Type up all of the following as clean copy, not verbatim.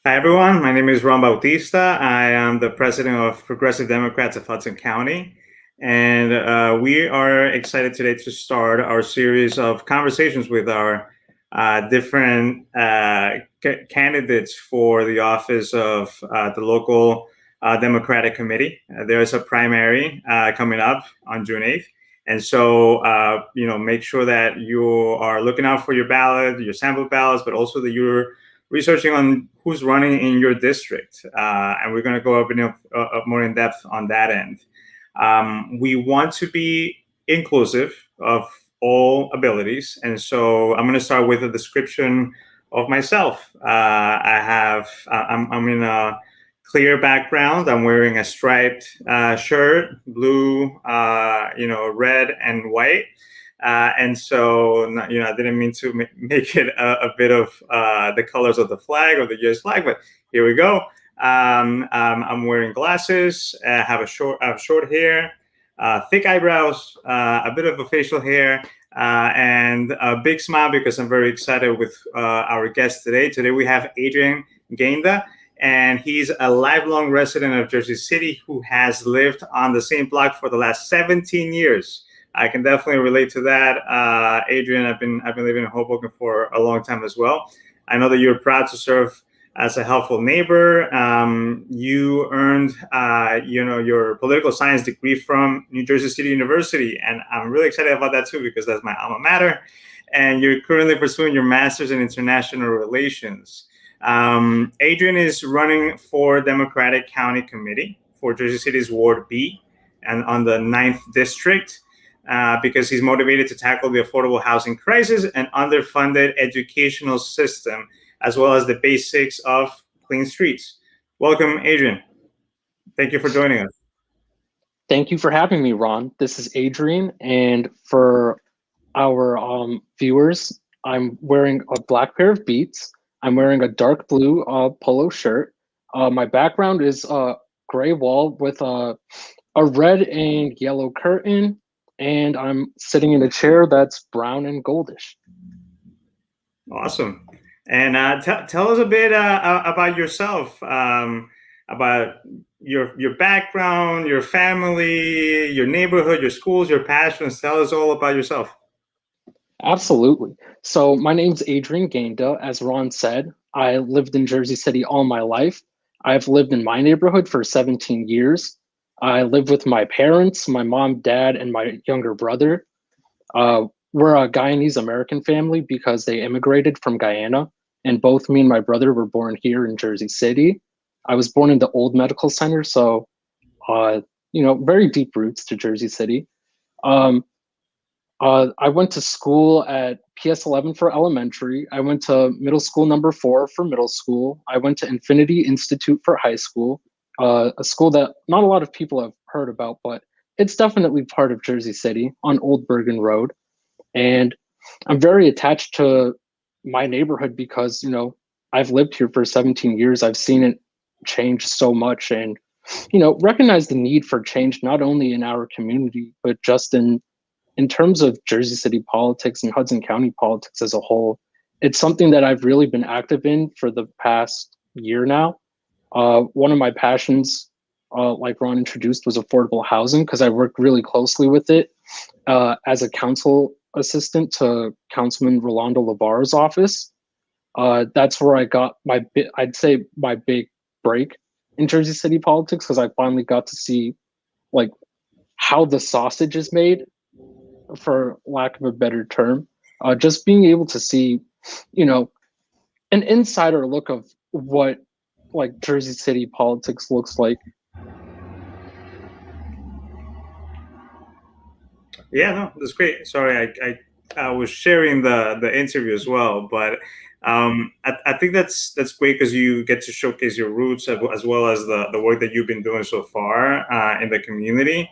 Hi, everyone. My name is Ron Bautista. I am the president of Progressive Democrats of Hudson County. And we are excited today to start our series of conversations with our different candidates for the office of the local Democratic Committee. There's a primary coming up on June 8th. And so, make sure that you are looking out for your ballot, your sample ballots, but also that you're researching on who's running in your district, and we're going to go more in depth on that end. We want to be inclusive of all abilities, and so I'm going to start with a description of myself. I'm in a clear background. I'm wearing a striped shirt, blue, red and white. And so, I didn't mean to make it a bit of the colors of the flag or the U.S. flag, but here we go. I'm wearing glasses, have short hair, thick eyebrows, a bit of a facial hair, and a big smile because I'm very excited with our guest today. Today we have Adrian Ghainda, and he's a lifelong resident of Jersey City who has lived on the same block for the last 17 years. I can definitely relate to that, Adrian. I've been living in Hoboken for a long time as well. I know that you're proud to serve as a helpful neighbor. You earned, your political science degree from New Jersey City University, and I'm really excited about that too because that's my alma mater. And you're currently pursuing your master's in international relations. Adrian is running for Democratic County Committee for Jersey City's Ward B, and on the 9th District. Because he's motivated to tackle the affordable housing crisis and underfunded educational system, as well as the basics of clean streets. Welcome, Adrian. Thank you for joining us. Thank you for having me, Ron. This is Adrian, and for our viewers, I'm wearing a black pair of Beats. I'm wearing a dark blue polo shirt. My background is a gray wall with a red and yellow curtain, and I'm sitting in a chair that's brown and goldish. Awesome. And tell us a bit about yourself, about your background, your family, your neighborhood, your schools, your passions. Tell us all about yourself. Absolutely. So my name's Adrian Ghainda. As Ron said, I lived in Jersey City all my life. I've lived in my neighborhood for 17 years. I live with my parents, my mom, dad, and my younger brother. We're a Guyanese American family because they immigrated from Guyana, and both me and my brother were born here in Jersey City. I was born in the old medical center, so very deep roots to Jersey City. Um, I went to school at PS11 for elementary. I went to middle school number 4 for middle school. I went to Infinity Institute for high school, a school that not a lot of people have heard about, but it's definitely part of Jersey City on Old Bergen Road. And I'm very attached to my neighborhood because, I've lived here for 17 years. I've seen it change so much and, recognize the need for change, not only in our community, but just in terms of Jersey City politics and Hudson County politics as a whole. It's something that I've really been active in for the past year now. One of my passions, like Ron introduced, was affordable housing because I worked really closely with it as a council assistant to Councilman Rolando Lavar's office. That's where I got I'd say my big break in Jersey City politics because I finally got to see like how the sausage is made, for lack of a better term. Just being able to see, an insider look of what like Jersey City politics looks like. Yeah, no, that's great. Sorry, I was sharing the interview as well, but I think that's great because you get to showcase your roots as well as the work that you've been doing so far in the community.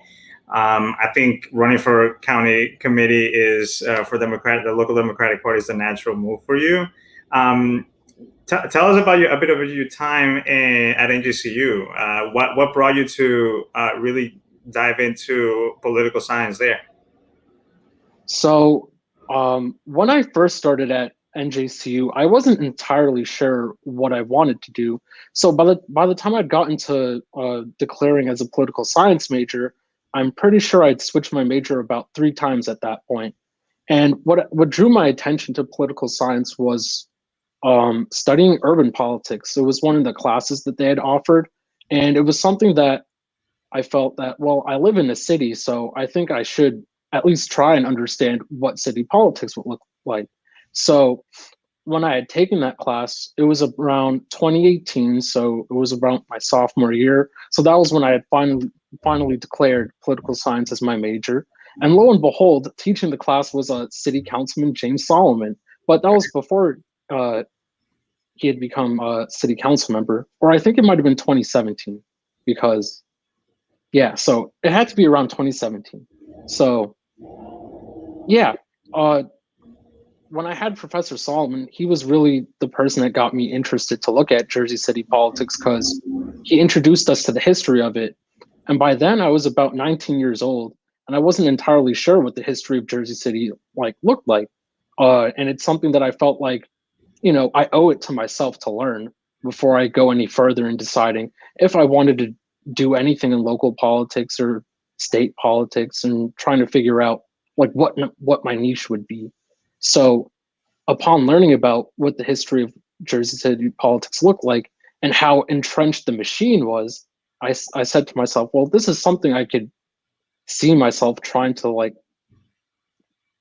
I think running for county committee is for the local Democratic Party is the natural move for you. Um, Tell us about a bit of your time at NJCU. What brought you to really dive into political science there? So when I first started at NJCU, I wasn't entirely sure what I wanted to do. So by the time I'd gotten to declaring as a political science major, I'm pretty sure I'd switched my major about 3 times at that point. And what drew my attention to political science was studying urban politics. It was one of the classes that they had offered, and it was something that I felt that, well, I live in a city, so I think I should at least try and understand what city politics would look like. So when I had taken that class, it was around 2018, so it was around my sophomore year. So that was when I had finally declared political science as my major. And lo and behold, teaching the class was City Councilman James Solomon, but that was before he had become a city council member, or I think it might have been 2017, because yeah, so it had to be around 2017. So yeah, when I had Professor Solomon, he was really the person that got me interested to look at Jersey City politics, because he introduced us to the history of it. And by then I was about 19 years old, and I wasn't entirely sure what the history of Jersey City looked like. And it's something that I felt like, I owe it to myself to learn before I go any further in deciding if I wanted to do anything in local politics or state politics, and trying to figure out what my niche would be. So upon learning about what the history of Jersey City politics looked like and how entrenched the machine was, I said to myself, well, this is something I could see myself trying to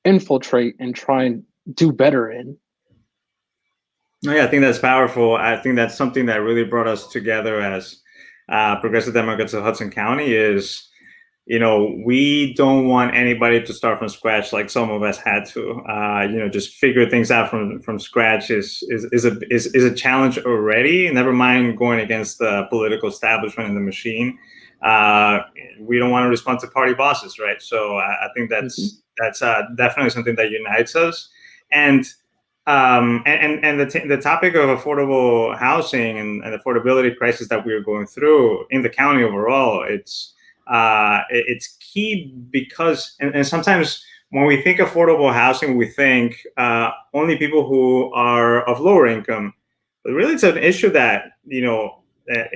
infiltrate and try and do better in. Oh, yeah, I think that's powerful. I think that's something that really brought us together as progressive Democrats of Hudson County is, we don't want anybody to start from scratch like some of us had to. Just figure things out from scratch is a challenge already. Never mind going against the political establishment and the machine. We don't want to respond to party bosses, right? So I think that's definitely something that unites us. And the topic of affordable housing and affordability crisis that we're going through in the county overall, it's key because and sometimes when we think affordable housing, we think only people who are of lower income, but really it's an issue that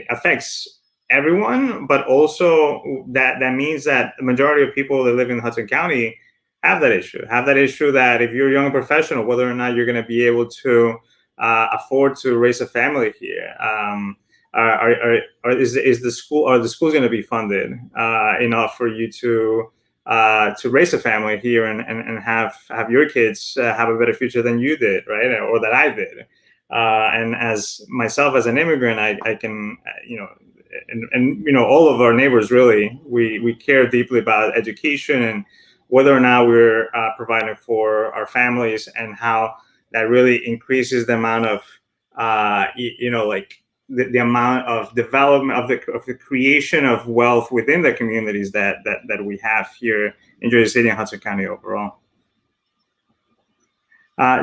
affects everyone, but also that means that the majority of people that live in Hudson County have that issue that if you're a young professional, whether or not you're going to be able to afford to raise a family here. Is the schools going to be funded enough for you to raise a family here and have your kids have a better future than you did, right? Or that I did. And as myself as an immigrant, I can, all of our neighbors really, we care deeply about education and whether or not we're providing for our families, and how that really increases the amount of, the amount of development of the creation of wealth within the communities that we have here in Jersey City and Hudson County overall.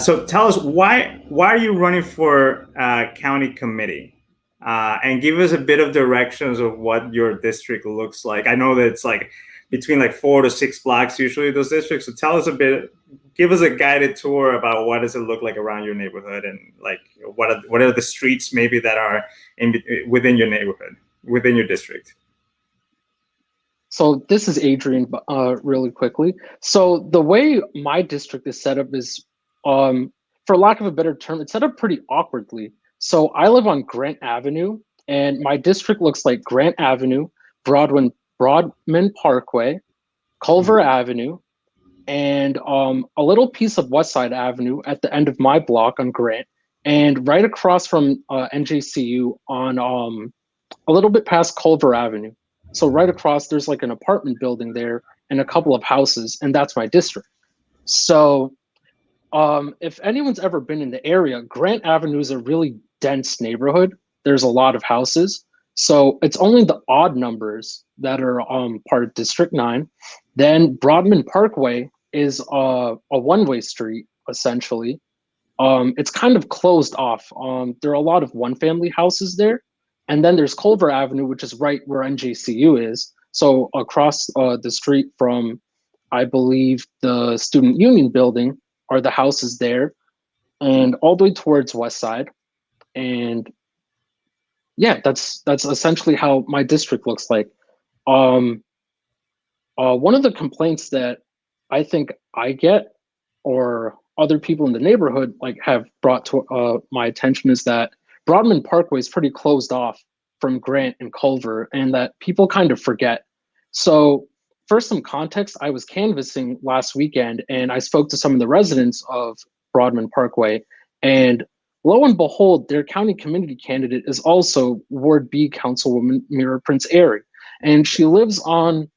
So tell us, why are you running for county committee? And give us a bit of directions of what your district looks like. I know that it's between 4 to 6 blocks usually, those districts. So tell us a bit, give us a guided tour about what does it look like around your neighborhood, and what are the streets maybe that are within your neighborhood, within your district. So this is Adrian, really quickly. So the way my district is set up is, for lack of a better term, it's set up pretty awkwardly. So I live on Grant Avenue, and my district looks like Grant Avenue, Broadman Parkway, Culver Avenue, and a little piece of West Side Avenue at the end of my block on Grant, and right across from NJCU on a little bit past Culver Avenue. So right across, there's an apartment building there and a couple of houses, and that's my district. So if anyone's ever been in the area, Grant Avenue is a really dense neighborhood. There's a lot of houses. So it's only the odd numbers that are part of District 9. Then Broadman Parkway is a one-way street, essentially. It's kind of closed off. There are a lot of one-family houses there. And then there's Culver Avenue, which is right where NJCU is. So across the street from, I believe, the Student Union building are the houses there. and all the way towards West Side. And yeah, that's essentially how my district looks like. Um, one of the complaints that I think I get, or other people in the neighborhood like have brought to my attention, is that Broadman Parkway is pretty closed off from Grant and Culver, and that people kind of forget. So, for some context, I was canvassing last weekend, and I spoke to some of the residents of Broadman Parkway, and lo and behold, their county community candidate is also Ward B Councilwoman Mira Prince Airy, and she lives on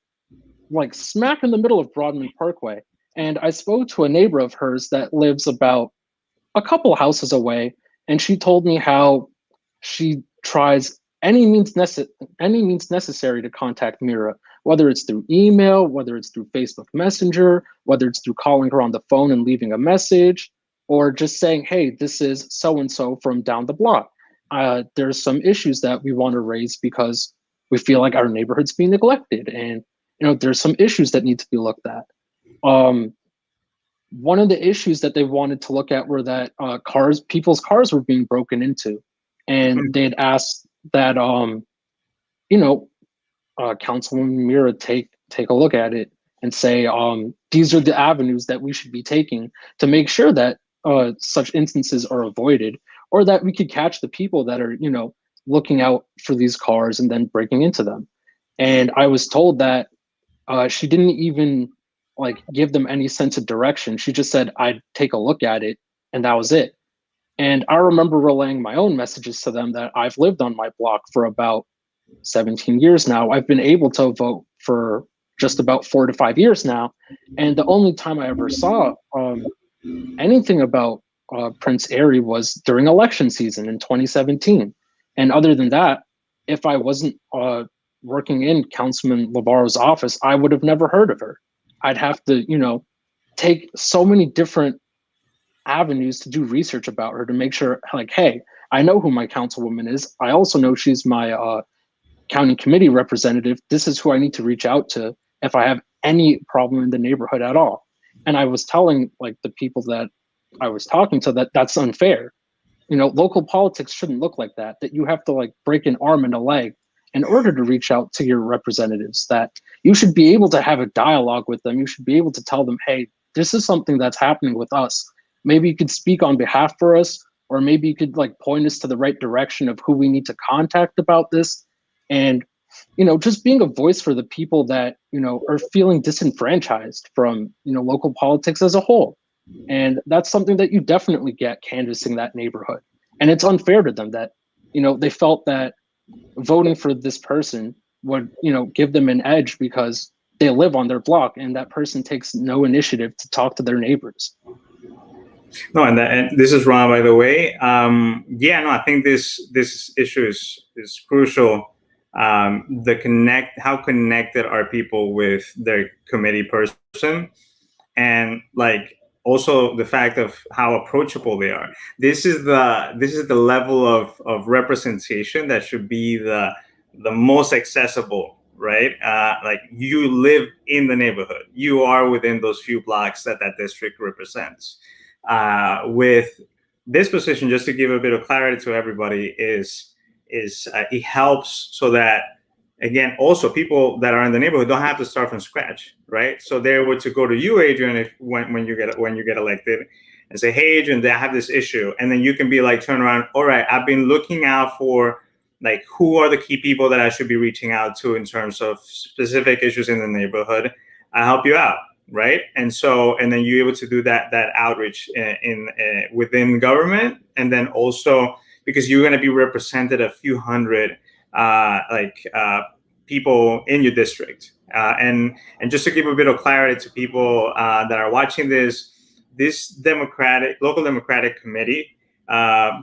like smack in the middle of Broadman Parkway. And I spoke to a neighbor of hers that lives about a couple houses away, and she told me how she tries any means necessary to contact Mira, whether it's through email, whether it's through Facebook Messenger, whether it's through calling her on the phone and leaving a message, or just saying, "Hey, this is so and so from down the block. There's some issues that we want to raise because we feel like our neighborhood's being neglected, and there's some issues that need to be looked at." Um, One of the issues that they wanted to look at were that people's cars were being broken into, and they'd asked that you know Councilwoman Mira take a look at it and say, these are the avenues that we should be taking to make sure that such instances are avoided, or that we could catch the people that are looking out for these cars and then breaking into them. And I was told that she didn't even like give them any sense of direction. She just said, "I'd take a look at it," and that was it. And I remember relaying my own messages to them that I've lived on my block for about 17 years now. I've been able to vote for just about 4 to 5 years now. And the only time I ever saw anything about Prince Airy was during election season in 2017. And other than that, if I wasn't working in Councilman Lavarro's office, I would have never heard of her. I'd have to, take so many different avenues to do research about her to make sure, like, hey, I know who my councilwoman is. I also know she's my county committee representative. This is who I need to reach out to if I have any problem in the neighborhood at all. And I was telling like the people that I was talking to that that's unfair. Local politics shouldn't look like that, that you have to like break an arm and a leg in order to reach out to your representatives, that you should be able to have a dialogue with them. You should be able to tell them, hey, this is something that's happening with us. Maybe you could speak on behalf for us, or maybe you could like point us to the right direction of who we need to contact about this. And just being a voice for the people that are feeling disenfranchised from local politics as a whole. And that's something that you definitely get canvassing that neighborhood. And it's unfair to them that they felt that voting for this person would give them an edge because they live on their block, and that person takes no initiative to talk to their neighbors. No, and this is Ron, by the way. Yeah, no, I think this issue is crucial. How connected are people with their committee person, and like also the fact of how approachable they are. This is the level of representation that should be the most accessible, right? Like you live in the neighborhood, you are within those few blocks that district represents. With this position, just to give a bit of clarity to everybody, is it helps so that, again, also people that are in the neighborhood don't have to start from scratch, right? So they're able to go to you, Adrian, when you get elected, and say, "Hey, Adrian, I have this issue," and then you can be like, turn around, "All right, I've been looking out for like who are the key people that I should be reaching out to in terms of specific issues in the neighborhood. I'll help you out." Right, and then you're able to do that outreach in within government, and then also because you're going to be represented a few hundred people in your district, and just to give a bit of clarity to people that are watching this local democratic committee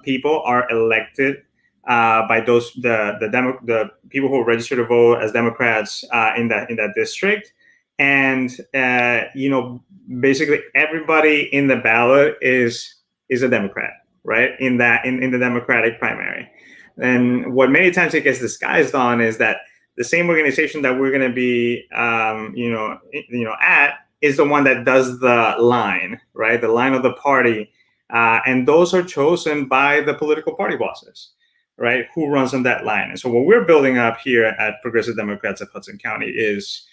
people are elected by the people who register to vote as Democrats in that district. And basically everybody in the ballot is a Democrat, right? In the Democratic primary. And what many times it gets disguised on is that the same organization that we're going to be at is the one that does the line, right? The line of the party And those are chosen by the political party bosses, right? Who runs on that line. And so what we're building up here at Progressive Democrats of Hudson County is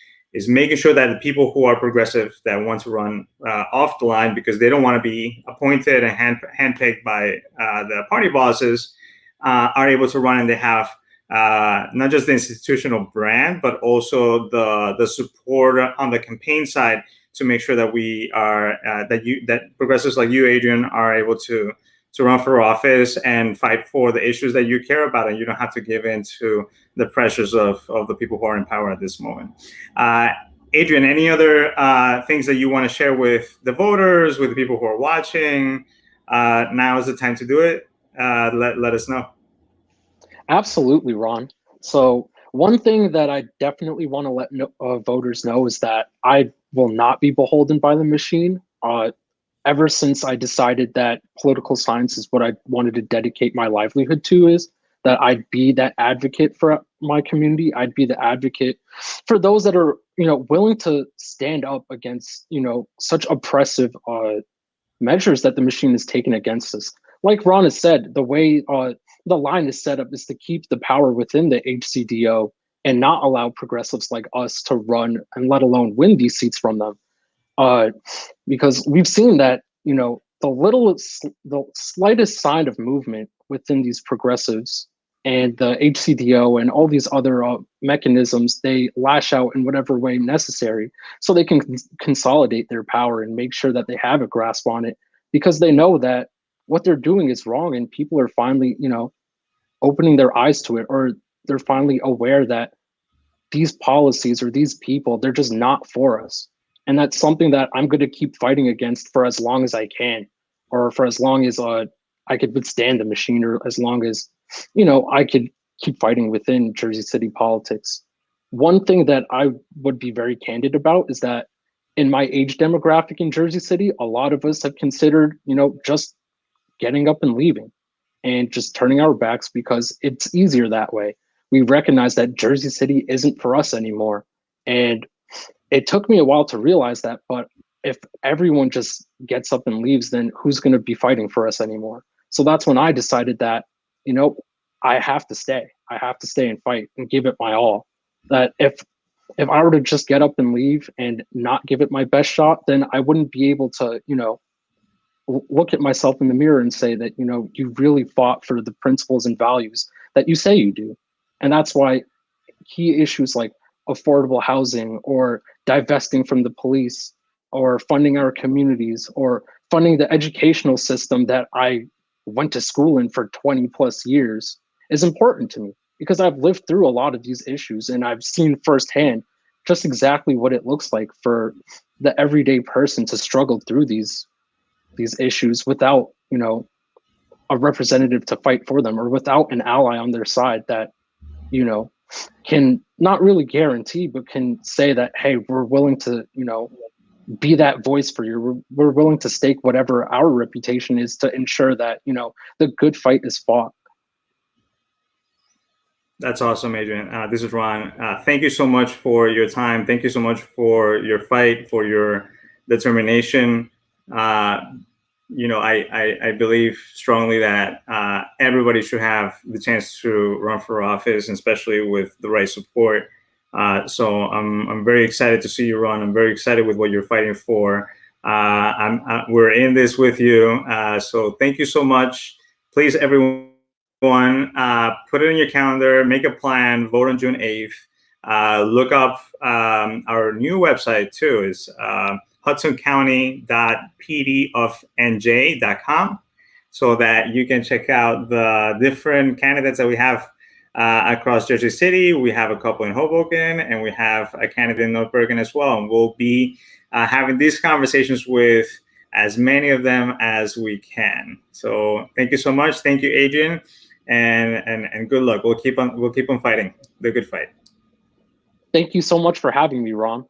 making sure that the people who are progressive that want to run off the line because they don't want to be appointed and handpicked by the party bosses are able to run, and they have not just the institutional brand, but also the support on the campaign side to make sure that we are that progressives like you, Adrian, are able to run for office and fight for the issues that you care about, and you don't have to give in to the pressures of the people who are in power at this moment. Adrian, any other things that you want to share with the voters, with the people who are watching? Now is the time to do it. Let us know. Absolutely, Ron. So one thing that I definitely want to let voters know is that I will not be beholden by the machine. Ever since I decided that political science is what I wanted to dedicate my livelihood to, is that I'd be that advocate for my community. I'd be the advocate for those that are, willing to stand up against, such oppressive measures that the machine has taken against us. Like Ron has said, the way the line is set up is to keep the power within the HCDO and not allow progressives like us to run and let alone win these seats from them. Because we've seen that, the slightest sign of movement within these progressives and the HCDO and all these other mechanisms, they lash out in whatever way necessary so they can consolidate their power and make sure that they have a grasp on it, because they know that what they're doing is wrong, and people are finally, opening their eyes to it, or they're finally aware that these policies or these people, they're just not for us. And that's something that I'm going to keep fighting against for as long as I can, or for as long as I could withstand the machine, or as long as, I could keep fighting within Jersey City politics. One thing that I would be very candid about is that in my age demographic in Jersey City, a lot of us have considered, just getting up and leaving and just turning our backs because it's easier that way. We recognize that Jersey City isn't for us anymore. And it took me a while to realize that, but if everyone just gets up and leaves, then who's going to be fighting for us anymore? So that's when I decided that, I have to stay. I have to stay and fight and give it my all. That if I were to just get up and leave and not give it my best shot, then I wouldn't be able to, look at myself in the mirror and say that, you really fought for the principles and values that you say you do. And that's why key issues like affordable housing, or divesting from the police, or funding our communities, or funding the educational system that I went to school in for 20 plus years is important to me, because I've lived through a lot of these issues and I've seen firsthand just exactly what it looks like for the everyday person to struggle through these issues without, a representative to fight for them, or without an ally on their side that, can not really guarantee, but can say that, hey, we're willing to, be that voice for you. We're willing to stake whatever our reputation is to ensure that, the good fight is fought. That's awesome, Adrian. This is Ron. Thank you so much for your time. Thank you so much for your fight, for your determination. I believe strongly that everybody should have the chance to run for office, especially with the right support. So I'm very excited to see you run. I'm very excited with what you're fighting for. We're in this with you. So thank you so much. Please, everyone, put it in your calendar, make a plan, vote on June 8th. Look up our new website too, is hudsoncounty.pdofnj.com, so that you can check out the different candidates that we have across Jersey City. We have a couple in Hoboken, and we have a candidate in North Bergen as well. And we'll be having these conversations with as many of them as we can. So thank you so much. Thank you, Adrian, and good luck. We'll keep on fighting the good fight. Thank you so much for having me, Ron.